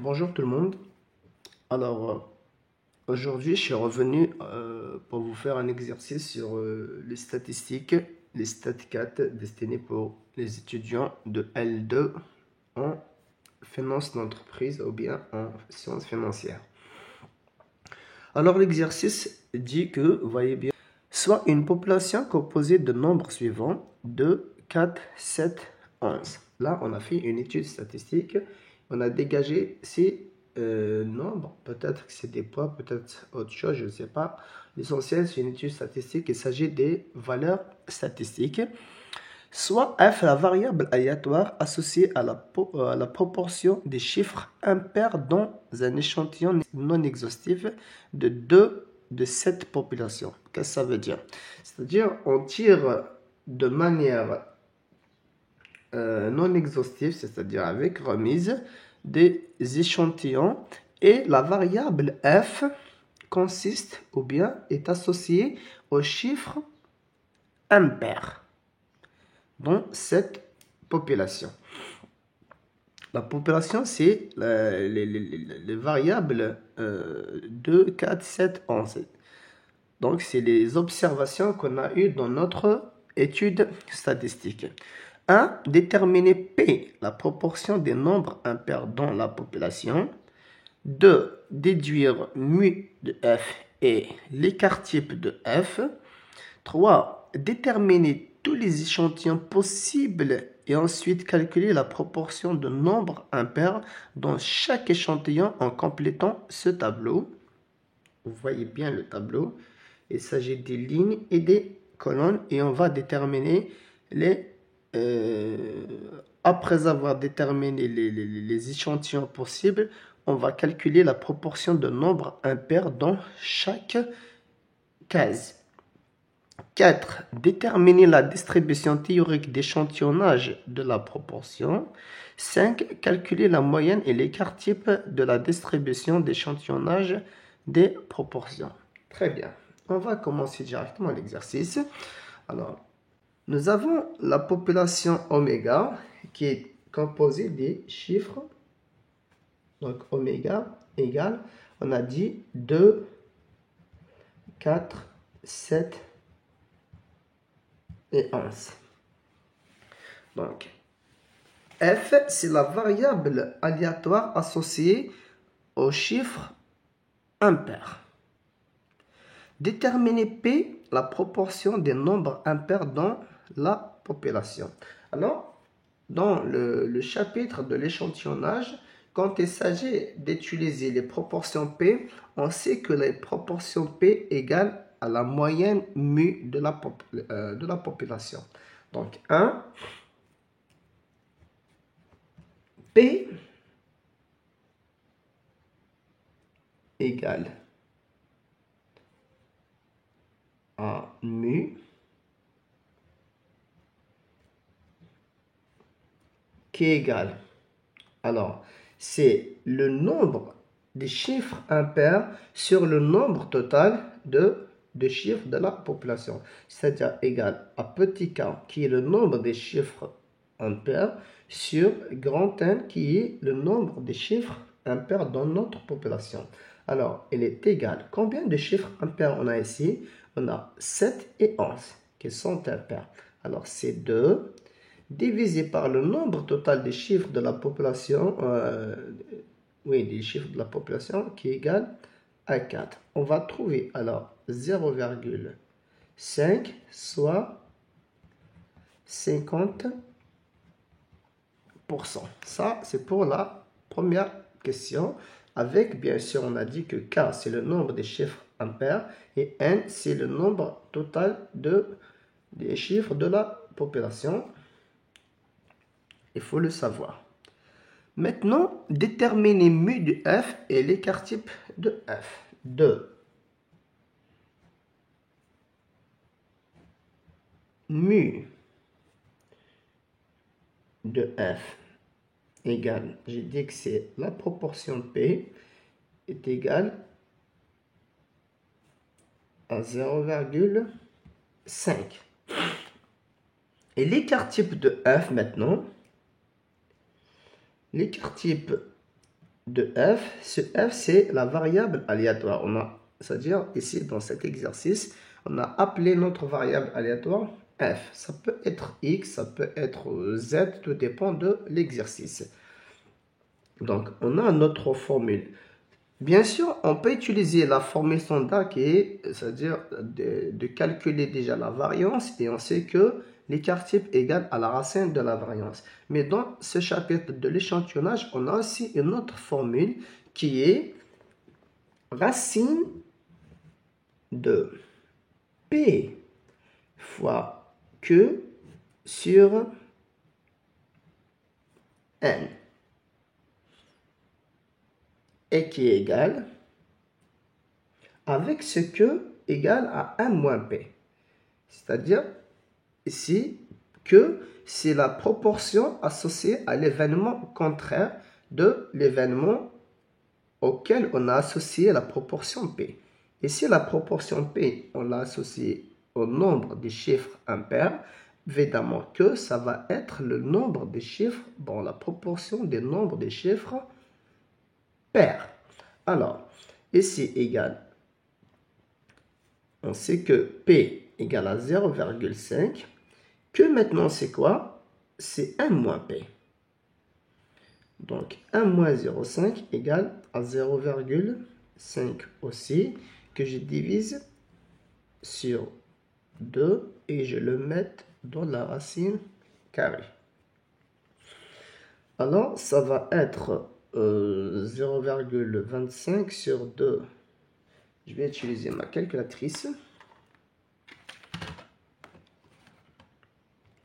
Bonjour tout le monde. Alors, aujourd'hui, je suis revenu pour vous faire un exercice sur les statistiques, les stat 4 destinés pour les étudiants de L2 en finance d'entreprise ou bien en sciences financières. Alors, l'exercice dit que, voyez bien, soit une population composée de nombres suivants, 2, 4, 7, 11. Là, on a fait une étude statistique. On a dégagé ces nombres. Peut-être que c'est des poids, peut-être autre chose, je ne sais pas. L'essentiel, c'est une étude statistique. Il s'agit des valeurs statistiques. Soit F, la variable aléatoire associée à la proportion des chiffres impairs dans un échantillon non exhaustif de 2 de cette population. Qu'est-ce que ça veut dire? C'est-à-dire, on tire de manière non exhaustive, c'est-à-dire avec remise, des échantillons et la variable F consiste ou bien est associée aux chiffres impairs dans cette population. La population, c'est les variables 2, 4, 7, 11. Donc, c'est les observations qu'on a eues dans notre étude statistique. 1. Déterminer P, la proportion des nombres impairs dans la population. 2. Déduire mu de F et l'écart type de F. 3. Déterminer tous les échantillons possibles et ensuite calculer la proportion de nombres impairs dans chaque échantillon en complétant ce tableau. Vous voyez bien le tableau. Il s'agit des lignes et des colonnes et on va déterminer après avoir déterminé les échantillons possibles, on va calculer la proportion de nombres impairs dans chaque case. 4. Déterminer la distribution théorique d'échantillonnage de la proportion. 5. Calculer la moyenne et l'écart type de la distribution d'échantillonnage des proportions. Très bien. On va commencer directement l'exercice. Alors, nous avons la population oméga qui est composée des chiffres. Donc, oméga égale, on a dit 2, 4, 7 et 11. Donc, F, c'est la variable aléatoire associée aux chiffres impairs. Déterminer P, la proportion des nombres impairs dans la population. Alors, dans le chapitre de l'échantillonnage, quand il s'agit d'utiliser les proportions P, on sait que les proportions P égale à la moyenne mu de la population. Donc, 1, P égale à mu qui est égal. Alors, c'est le nombre des chiffres impairs sur le nombre total de chiffres de la population. C'est-à-dire égal à petit k qui est le nombre des chiffres impairs sur grand N qui est le nombre des chiffres impairs dans notre population. Alors, il est égal. Combien de chiffres impairs on a ici? On a 7 et 11 qui sont impairs. Alors, c'est 2 divisé par le nombre total des chiffres de la population, des chiffres de la population qui est égal à 4. On va trouver alors 0,5 soit 50%. Ça, c'est pour la première question. Avec, bien sûr, on a dit que K, c'est le nombre des chiffres impairs et N, c'est le nombre total des chiffres de la population. Il faut le savoir. Maintenant, déterminer mu de F et l'écart type de F. 2. Mu de F égale, j'ai dit que c'est la proportion P est égale à 0,5. Et l'écart type de F maintenant, l'écart type de f. Ce f, c'est la variable aléatoire. C'est-à-dire, ici, dans cet exercice, on a appelé notre variable aléatoire f. Ça peut être x, ça peut être z, tout dépend de l'exercice. Donc, on a notre formule. Bien sûr, on peut utiliser la formule standard qui est, c'est-à-dire de calculer déjà la variance et on sait que l'écart type égale à la racine de la variance. Mais dans ce chapitre de l'échantillonnage, on a aussi une autre formule qui est racine de P fois Q sur N et qui est égale avec ce que égale à 1 moins P. C'est-à-dire ici que c'est la proportion associée à l'événement contraire de l'événement auquel on a associé la proportion P. Ici, la proportion P, on l'a associée au nombre des chiffres impairs. Évidemment que ça va être le nombre des chiffres dans la proportion des nombres des chiffres pairs. Alors, ici égale, on sait que P égale à 0,5. Que maintenant, c'est quoi? C'est 1 moins P. Donc, 1 moins 0,5 égale à 0,5 aussi, que je divise sur 2 et je le mets dans la racine carrée. Alors, ça va être 0,25 sur 2. Je vais utiliser ma calculatrice.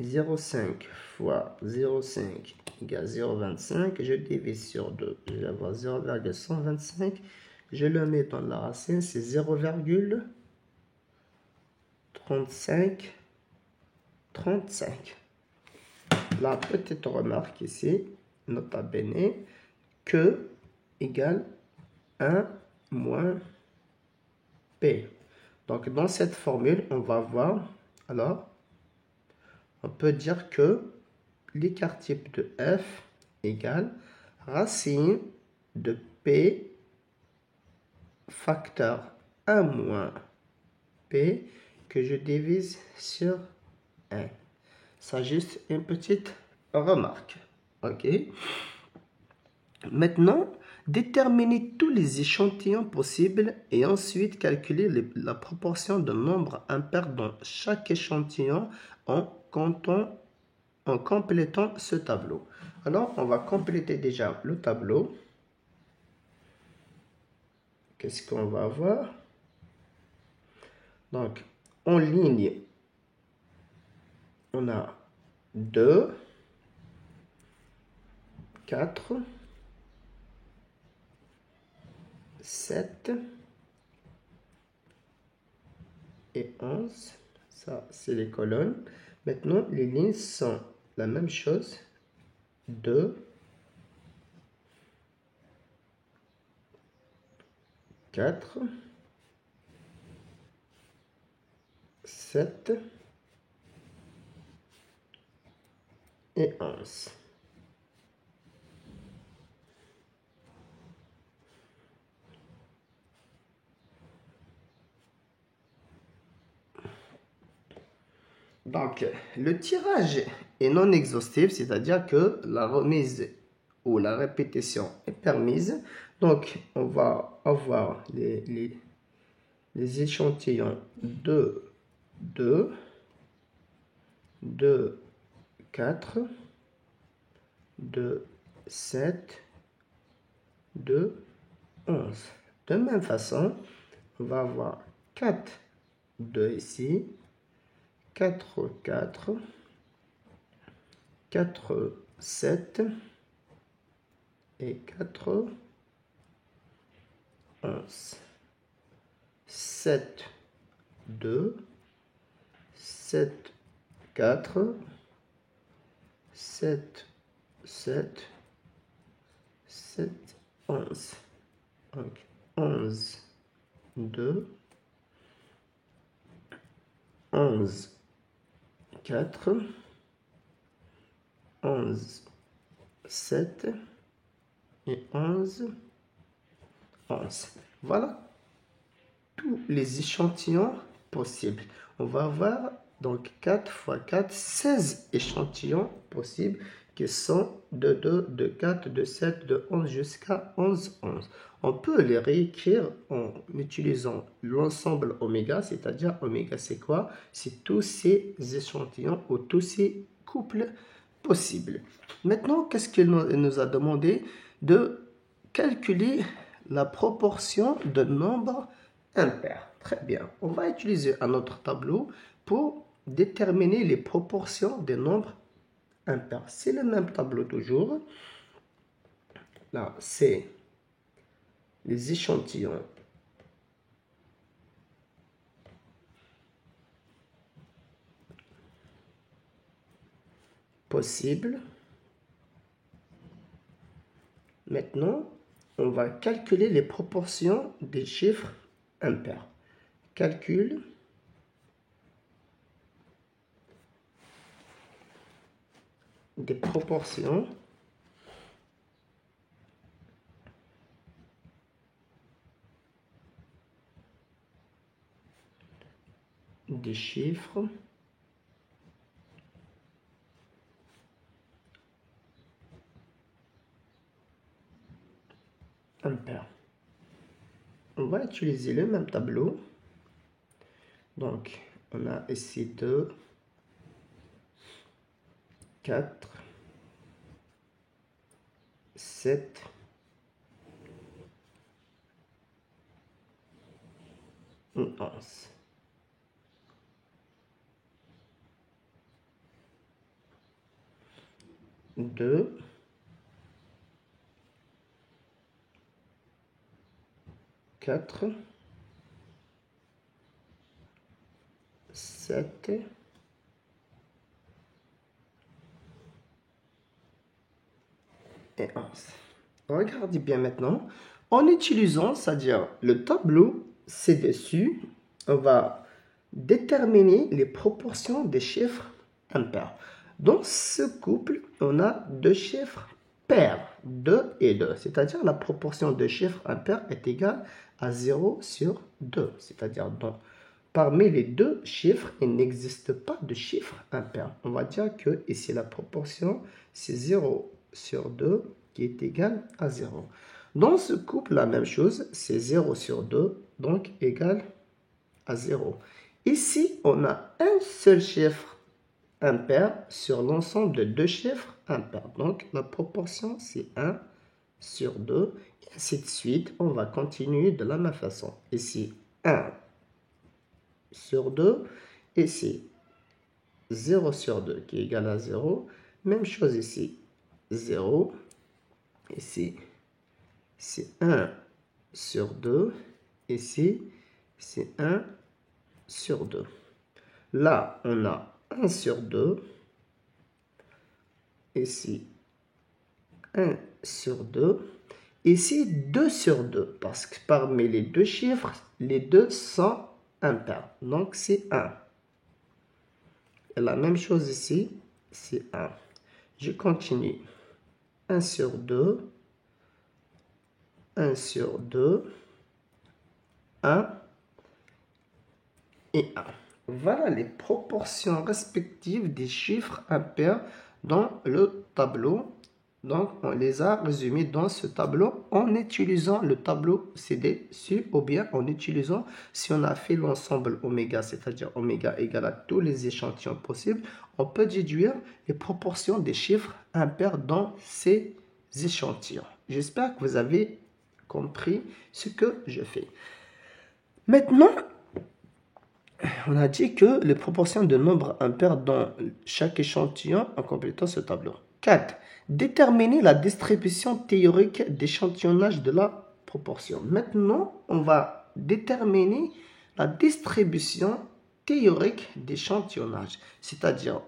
0,5 fois 0,5 égale 0,25. Je divise sur 2. Je vais avoir 0,125. Je le mets dans la racine, c'est 0,35. La petite remarque ici, nota bene, que égale 1 moins P. Donc, dans cette formule, on va voir, alors, on peut dire que l'écart type de f égale racine de P facteur 1 moins P que je divise sur 1. Ça, juste une petite remarque. OK? Maintenant, déterminer tous les échantillons possibles et ensuite calculer la proportion de nombres impairs dans chaque échantillon en complétant ce tableau. Alors, on va compléter déjà le tableau. Qu'est-ce qu'on va avoir? Donc, en ligne, on a 2, 4, 7 et 11. Ça, c'est les colonnes. Maintenant, les lignes sont la même chose. 2, 4, 7 et 11. Donc, le tirage est non exhaustif, c'est-à-dire que la remise ou la répétition est permise. Donc, on va avoir les échantillons 2, 2, 2, 4, 2, 7, 2, 11. De même façon, on va avoir 4, 2 ici, 4, 4, 4, 7 et 4, 11. 7, 2, 7, 4, 7, 7, 7, 11. Donc, 11, 2, 11, 4, 11, 7, et 11, 11. Voilà tous les échantillons possibles. On va avoir donc 4 fois 4, 16 échantillons possibles qui sont de 2, de 4, de 7, de 11 jusqu'à 11, 11. On peut les réécrire en utilisant l'ensemble oméga, c'est-à-dire oméga c'est quoi? C'est tous ces échantillons ou tous ces couples possibles. Maintenant, qu'est-ce qu'il nous a demandé? De calculer la proportion de nombres impairs. Très bien. On va utiliser un autre tableau pour déterminer les proportions des nombres impairs. C'est le même tableau toujours. Là, c'est les échantillons possibles. Maintenant, on va calculer les proportions des chiffres impairs. Calcul des proportions des chiffres impairs. On va utiliser le même tableau. Donc, on a ici 2, 4, 7, 11. Deux, 4, 7, et 11. Regardez bien maintenant. En utilisant, c'est-à-dire le tableau ci-dessus, on va déterminer les proportions des chiffres impairs. Dans ce couple, on a deux chiffres pairs, 2 et 2. C'est-à-dire la proportion de chiffres impairs est égale à 0 sur 2. C'est-à-dire parmi les deux chiffres, il n'existe pas de chiffre impair. On va dire que ici la proportion, c'est 0 sur 2 qui est égal à 0. Dans ce couple, la même chose, c'est 0 sur 2, donc égal à 0. Ici, on a un seul chiffre impair sur l'ensemble de deux chiffres impairs. Donc, la proportion, c'est 1 sur 2. Et ainsi de suite, on va continuer de la même façon. Ici, 1 sur 2. Ici, 0 sur 2 qui est égal à 0. Même chose ici, 0. Ici, c'est 1 sur 2. Ici, c'est 1 sur 2. Là, on a 1 sur 2. Ici, 1 sur 2. Ici, 2 sur 2. Parce que parmi les deux chiffres, les deux sont impairs. Donc, c'est 1. Et la même chose ici, c'est 1. Je continue. 1 sur 2. 1 sur 2. 1 et 1. Voilà les proportions respectives des chiffres impairs dans le tableau. Donc, on les a résumés dans ce tableau en utilisant le tableau ci-dessus ou bien en utilisant, si on a fait l'ensemble oméga, c'est-à-dire oméga égale à tous les échantillons possibles, on peut déduire les proportions des chiffres impairs dans ces échantillons. J'espère que vous avez compris ce que je fais. Maintenant, on a dit que les proportions de nombres impairs dans chaque échantillon en complétant ce tableau. 4. Déterminer la distribution théorique d'échantillonnage de la proportion. Maintenant, on va déterminer la distribution théorique d'échantillonnage. C'est-à-dire,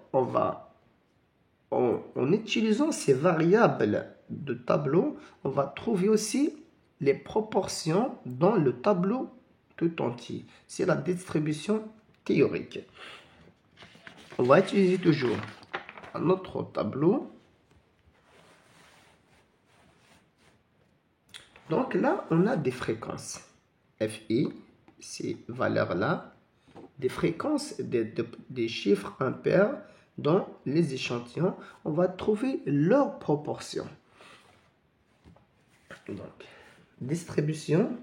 en utilisant ces variables de tableau, on va trouver aussi les proportions dans le tableau tout entier. C'est la distribution théorique. On va utiliser toujours un autre tableau. Donc là, on a des fréquences. Fi, ces valeurs-là, des fréquences des chiffres impairs dans les échantillons, on va trouver leur proportion. Donc, distribution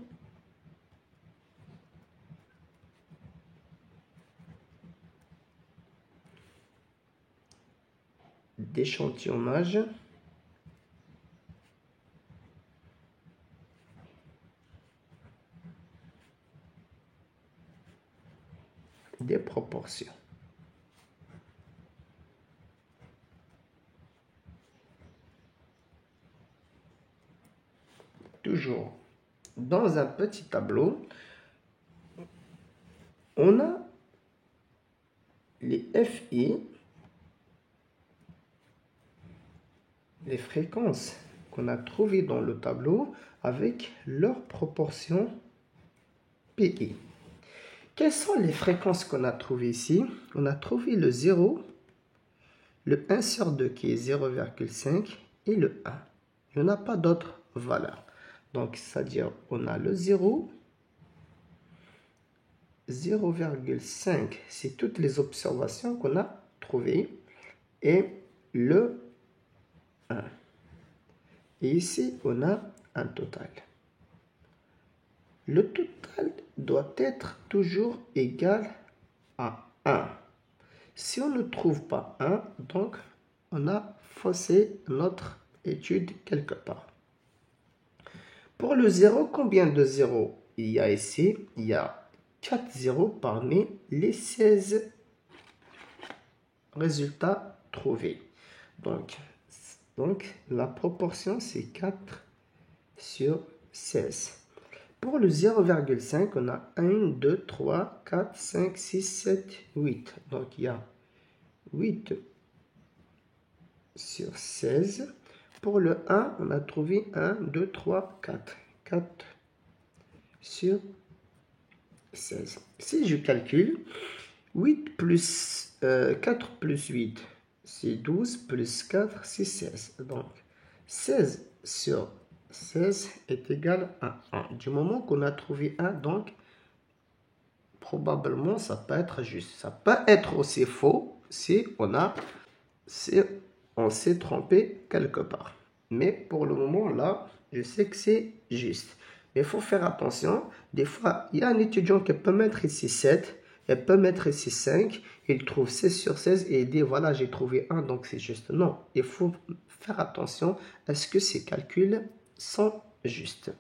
d'échantillonnage des proportions. Toujours dans un petit tableau, on a les FI, les fréquences qu'on a trouvées dans le tableau avec leur proportion PI. Quelles sont les fréquences qu'on a trouvées ici? On a trouvé le 0, le 1 sur 2 qui est 0,5 et le 1. Il n'y en a pas d'autres valeurs. Donc, c'est-à-dire on a le 0, 0,5, c'est toutes les observations qu'on a trouvées, et le 1. Et ici, on a un total. Le total doit être toujours égal à 1. Si on ne trouve pas 1, donc on a faussé notre étude quelque part. Pour le 0, combien de zéros il y a ici? Il y a 4 zéros parmi les 16 résultats trouvés. Donc la proportion, c'est 4 sur 16. Pour le 0,5, on a 1, 2, 3, 4, 5, 6, 7, 8. Donc, il y a 8 sur 16. Pour le 1, on a trouvé 1, 2, 3, 4. 4 sur 16. Si je calcule, 8 plus 4 plus 8, c'est 12, plus 4, c'est 16. Donc, 16 sur 16 est égal à 1. Du moment qu'on a trouvé 1, donc, probablement, ça peut être juste. Ça peut être aussi faux si on s'est trompé quelque part. Mais pour le moment, là, je sais que c'est juste. Mais il faut faire attention. Des fois, il y a un étudiant qui peut mettre ici 7, il peut mettre ici 5, il trouve 16 sur 16 et il dit, voilà, j'ai trouvé 1, donc c'est juste. Non, il faut faire attention à ce que ces calculs sont justes.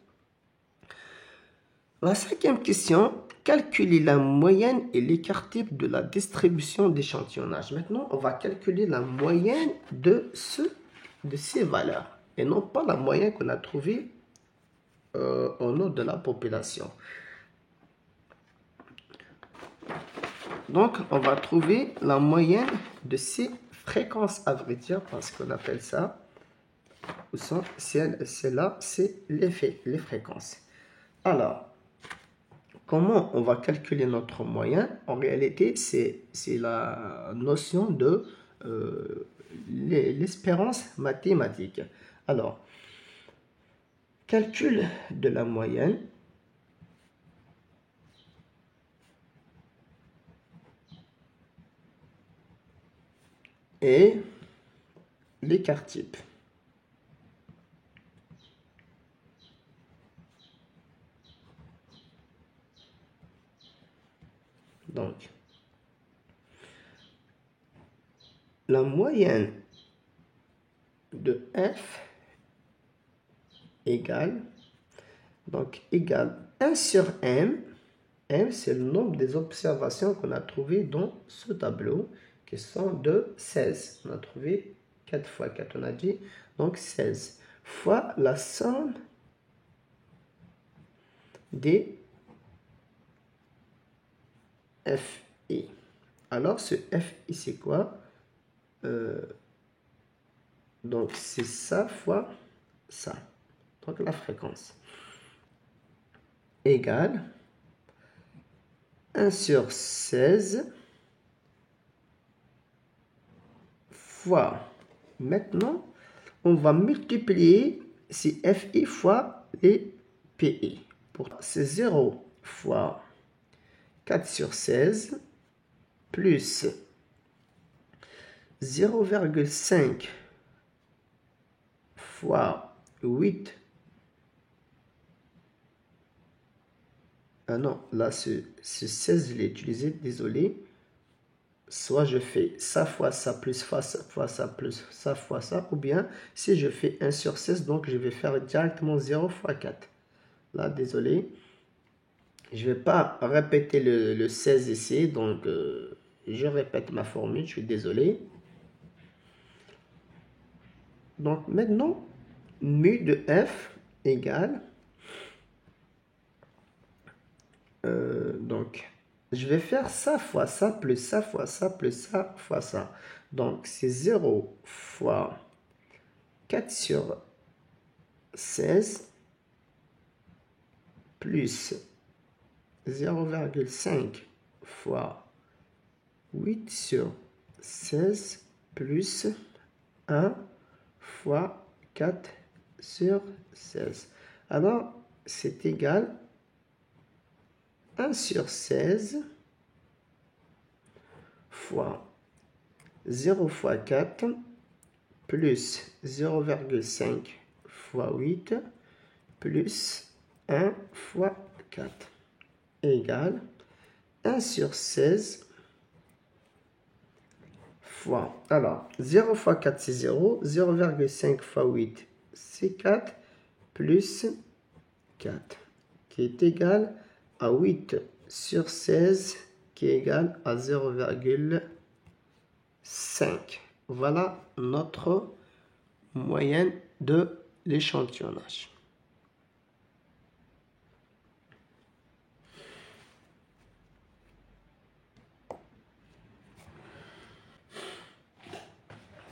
La cinquième question, calculer la moyenne et l'écart type de la distribution d'échantillonnage. Maintenant, on va calculer la moyenne de ces valeurs et non pas la moyenne qu'on a trouvée au nom de la population. Donc, on va trouver la moyenne de ces fréquences, à vrai dire, parce qu'on appelle ça, c'est là, c'est les fréquences. Alors, comment on va calculer notre moyen? En réalité, c'est la notion de l'espérance mathématique. Alors, calcul de la moyenne. Et l'écart type. Donc, la moyenne de f égale 1 sur m. M, c'est le nombre des observations qu'on a trouvées dans ce tableau, qui sont de 16. On a trouvé 4 fois 4, on a dit, donc 16, fois la somme des FI. Alors, ce FI, c'est quoi? Donc, c'est ça fois ça. Donc, la fréquence égale 1 sur 16 fois. Maintenant, on va multiplier ces FI fois les PI. C'est 0 fois 4 sur 16 plus 0,5 fois 8. Ah non, là, ce 16, je l'ai utilisé, désolé. Soit je fais ça fois ça, plus ça fois ça, plus ça fois ça. Ou bien, si je fais 1 sur 16, donc je vais faire directement 0 fois 4. Là, désolé. Je ne vais pas répéter le 16 ici, donc je répète ma formule, je suis désolé. Donc maintenant, mu de f égale, donc je vais faire ça fois ça, plus ça fois ça, plus ça fois ça. Donc c'est 0 fois 4 sur 16 plus 0,5 fois 8 sur 16 plus 1 fois 4 sur 16. Alors, c'est égal 1 sur 16 fois 0 fois 4 plus 0,5 fois 8 plus 1 fois 4 égale 1 sur 16 fois, alors 0 fois 4 c'est 0, 0,5 fois 8 c'est 4 plus 4 qui est égal à 8 sur 16 qui est égal à 0,5. Voilà notre moyenne de l'échantillonnage.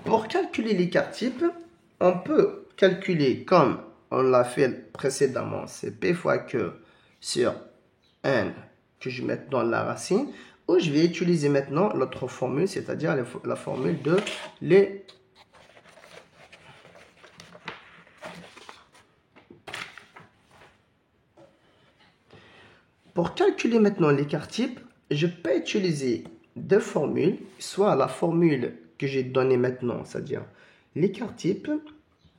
Pour calculer l'écart type, on peut calculer comme on l'a fait précédemment, c'est P fois Q sur N que je mets dans la racine, ou je vais utiliser maintenant l'autre formule, c'est-à-dire la formule de les... Pour calculer maintenant l'écart type, je peux utiliser deux formules, soit la formule que j'ai donnée maintenant, c'est-à-dire l'écart type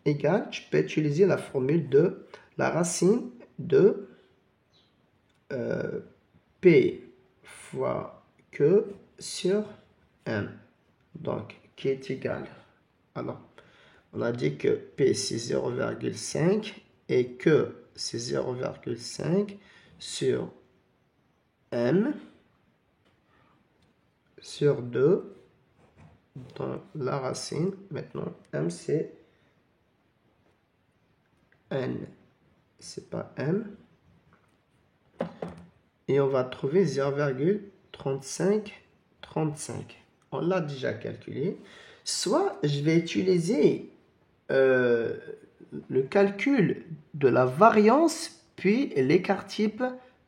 égale, je peux utiliser la formule de la racine de P fois Q sur M, donc qui est égal. Alors, on a dit que P c'est 0,5 et que c'est 0,5 sur M sur 2 dans la racine. Maintenant, M c'est N, c'est pas M. Et on va trouver 0,3535. On l'a déjà calculé. Soit je vais utiliser le calcul de la variance puis l'écart type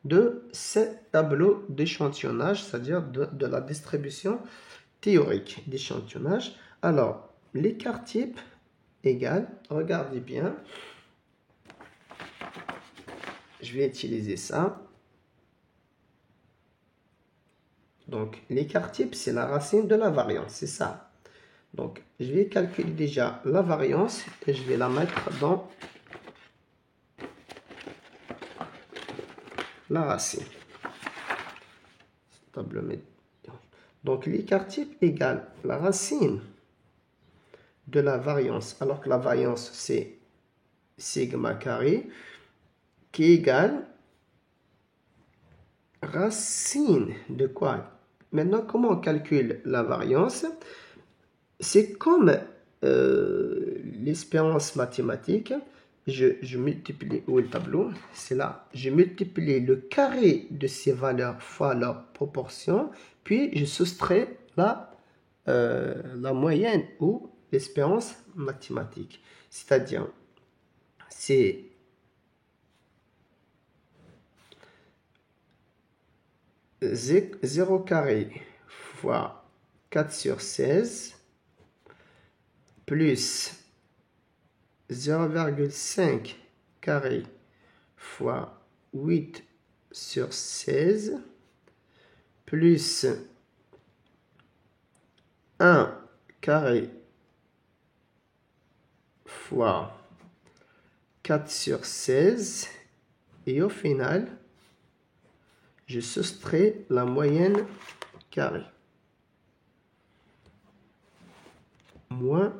de ce tableau d'échantillonnage, c'est-à-dire de la distribution théorique d'échantillonnage. Alors, l'écart type égale, regardez bien, je vais utiliser ça. Donc, l'écart type, c'est la racine de la variance, c'est ça. Donc, je vais calculer déjà la variance et je vais la mettre dans la racine. Donc, l'écart type égale la racine de la variance, alors que la variance, c'est sigma carré, qui égale racine de quoi? Maintenant, comment on calcule la variance? C'est comme l'espérance mathématique. Je multiplie, où est le tableau? C'est là. Je multiplie le carré de ces valeurs fois leur proportion, puis je soustrais la moyenne ou l'espérance mathématique. C'est-à-dire, c'est 0 carré fois 4 sur 16 plus 0,5 carré fois 8 sur 16 plus 1 carré fois 4 sur 16 et au final, je soustrais la moyenne carrée. Moins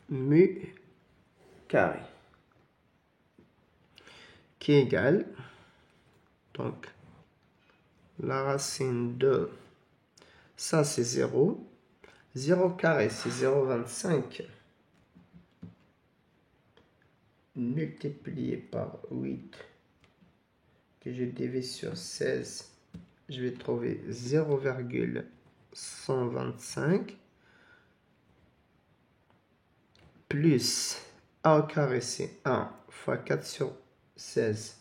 mu carré qui est égal, donc la racine de ça c'est 0, 0 carré c'est 0,25 multiplié par 8 que je divise sur 16, je vais trouver 0,125 plus a au carré c'est 1 fois 4 sur 16,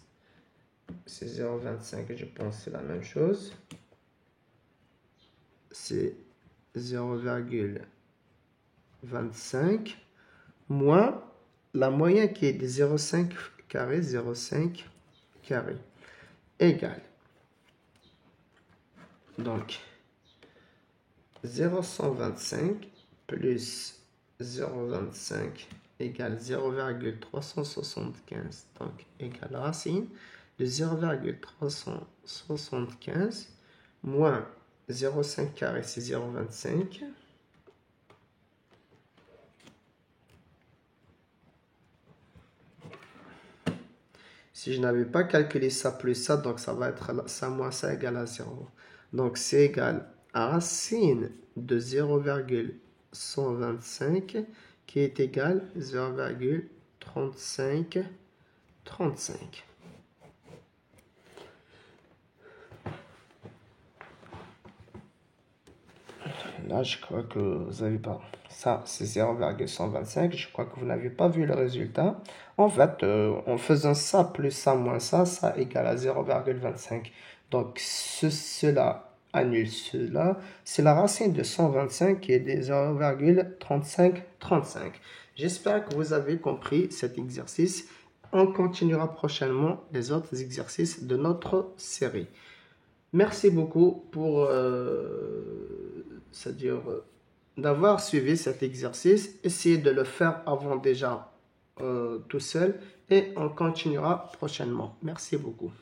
c'est 0,25, je pense que c'est la même chose, c'est 0,25 moins la moyenne qui est de 0,5 carré, 0,5 carré, égale. Donc, 0,125 plus 0,25 égale 0,375. Donc, égale racine de 0,375 moins 0,5 carré, c'est 0,25. Si je n'avais pas calculé ça plus ça, donc ça va être ça moins ça égale à 0. Donc c'est égal à racine de 0,125 qui est égal à 0,3535. Là, je crois que vous n'avez pas. Ça, c'est 0,125. Je crois que vous n'avez pas vu le résultat. En fait, en faisant ça plus ça moins ça, ça égale à 0,25. Donc, cela annule cela. C'est la racine de 125 qui est de 0,3535. J'espère que vous avez compris cet exercice. On continuera prochainement les autres exercices de notre série. Merci beaucoup pour c'est-à-dire d'avoir suivi cet exercice. Essayez de le faire avant déjà tout seul et on continuera prochainement. Merci beaucoup.